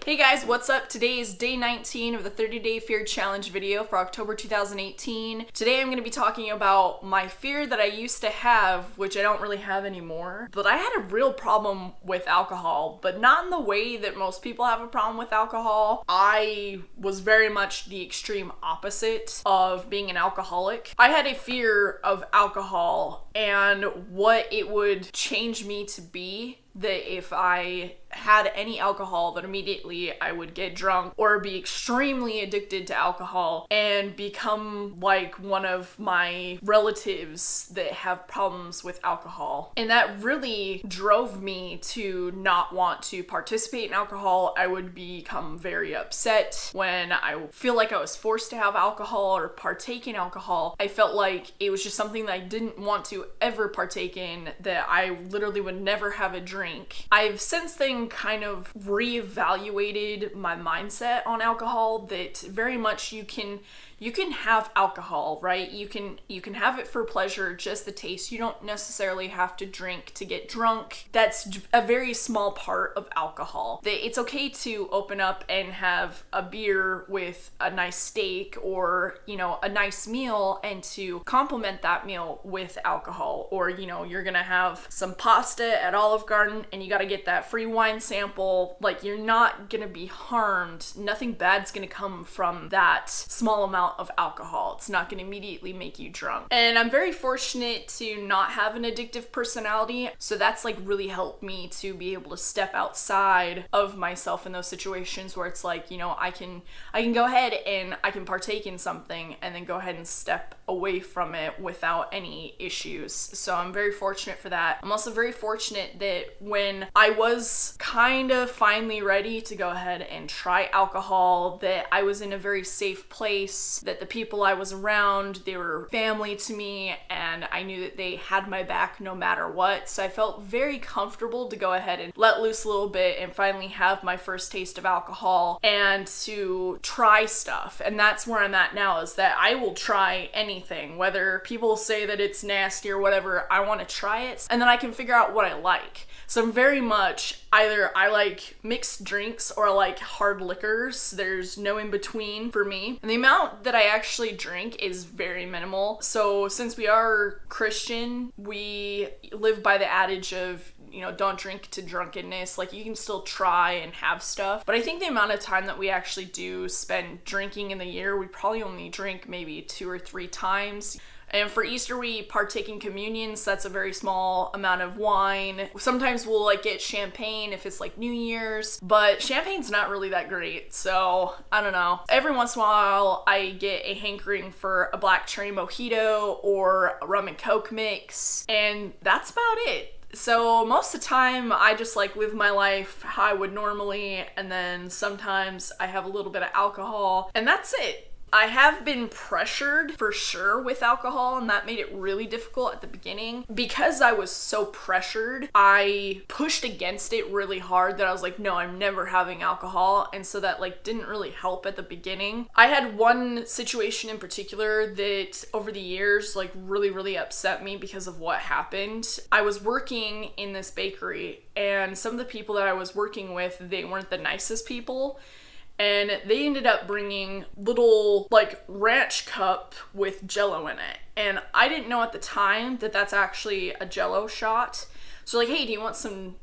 Hey guys, what's up? Today is day 19 of the 30-day fear challenge video for October 2018. Today I'm going to be talking about my fear that I used to have, which I don't really have anymore. But I had a real problem with alcohol, but not in the way that most people have a problem with alcohol. I was very much the extreme opposite of being an alcoholic. I had a fear of alcohol and what it would change me to be, that if I had any alcohol, that immediately I would get drunk or be extremely addicted to alcohol and become like one of my relatives that have problems with alcohol. And that really drove me to not want to participate in alcohol. I would become very upset when I feel like I was forced to have alcohol or partake in alcohol. I felt like it was just something that I didn't want to ever partake in, that I literally would never have a drink. I've since then kind of reevaluated my mindset on alcohol, that very much you can have alcohol, right? You can have it for pleasure, just the taste. You don't necessarily have to drink to get drunk. That's a very small part of alcohol. It's okay to open up and have a beer with a nice steak or, a nice meal, and to complement that meal with alcohol. Or, you're gonna have some pasta at Olive Garden and you gotta get that free wine sample. Like, you're not gonna be harmed. Nothing bad's gonna come from that small amount of alcohol. It's not going to immediately make you drunk. And I'm very fortunate to not have an addictive personality, so that's like really helped me to be able to step outside of myself in those situations where it's like, I can go ahead and I can partake in something and then go ahead and step away from it without any issues. So I'm very fortunate for that. I'm also very fortunate that when I was kind of finally ready to go ahead and try alcohol, that I was in a very safe place, that the people I was around, they were family to me, and I knew that they had my back no matter what. So I felt very comfortable to go ahead and let loose a little bit and finally have my first taste of alcohol and to try stuff. And that's where I'm at now, is that I will try anything, whether people say that it's nasty or whatever. I want to try it, and then I can figure out what I like. So I'm very much either I like mixed drinks or I like hard liquors. There's no in between for me. And the amount that I actually drink is very minimal. So since we are Christian, we live by the adage of, don't drink to drunkenness. Like, you can still try and have stuff. But I think the amount of time that we actually do spend drinking in the year, we probably only drink maybe 2 or 3 times. And for Easter, we partake in communions. That's a very small amount of wine. Sometimes we'll get champagne if it's New Year's, but champagne's not really that great. So I don't know. Every once in a while, I get a hankering for a black cherry mojito or a rum and coke mix, and that's about it. So most of the time, I just live my life how I would normally, and then sometimes I have a little bit of alcohol, and that's it. I have been pressured for sure with alcohol, and that made it really difficult at the beginning. Because I was so pressured, I pushed against it really hard, that I was like, no, I'm never having alcohol. And so that didn't really help at the beginning. I had one situation in particular that over the years really, really upset me because of what happened. I was working in this bakery, and some of the people that I was working with, they weren't the nicest people. And they ended up bringing little ranch cup with Jello in it. And I didn't know at the time that that's actually a Jello shot. So hey, do you want some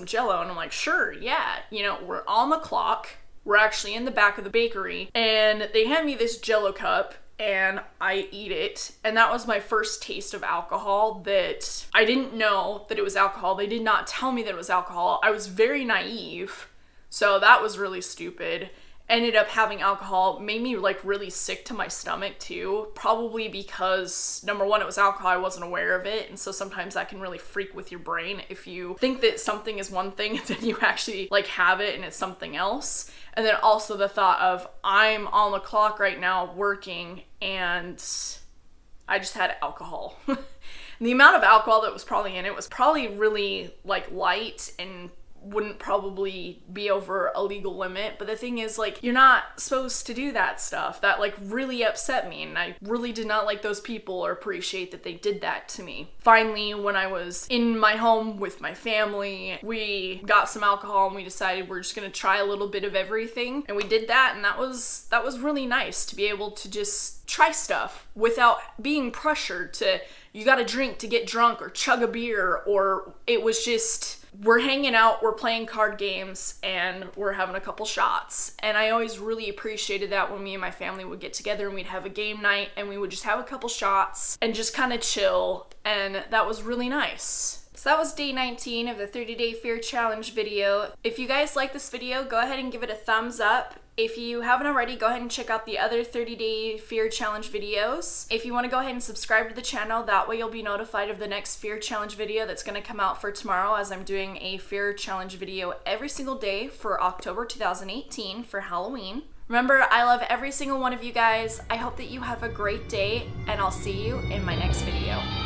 Jello? And I'm like, sure, yeah. We're on the clock. We're actually in the back of the bakery, and they hand me this Jello cup and I eat it. And that was my first taste of alcohol, that I didn't know that it was alcohol. They did not tell me that it was alcohol. I was very naive. So that was really stupid. Ended up having alcohol, made me really sick to my stomach too. Probably because, number one, it was alcohol, I wasn't aware of it. And so sometimes that can really freak with your brain if you think that something is one thing and then you actually have it and it's something else. And then also the thought of, I'm on the clock right now working and I just had alcohol. And the amount of alcohol that was probably in it was probably really light and wouldn't probably be over a legal limit. But the thing is, like, you're not supposed to do that stuff. That, like, really upset me, and I really did not like those people or appreciate that they did that to me. Finally, when I was in my home with my family, we got some alcohol and we decided we're just gonna try a little bit of everything. And we did that, and that was really nice to be able to just try stuff without being pressured to, you gotta drink to get drunk or chug a beer, or it was just, we're hanging out, we're playing card games, and we're having a couple shots. And I always really appreciated that when me and my family would get together and we'd have a game night and we would just have a couple shots and just kind of chill, and that was really nice. So that was day 19 of the 30-day fear challenge video. If you guys like this video, go ahead and give it a thumbs up. If you haven't already, go ahead and check out the other 30-day fear challenge videos. If you want to go ahead and subscribe to the channel, that way you'll be notified of the next fear challenge video that's going to come out for tomorrow, as I'm doing a fear challenge video every single day for October 2018 for Halloween. Remember, I love every single one of you guys. I hope that you have a great day, and I'll see you in my next video.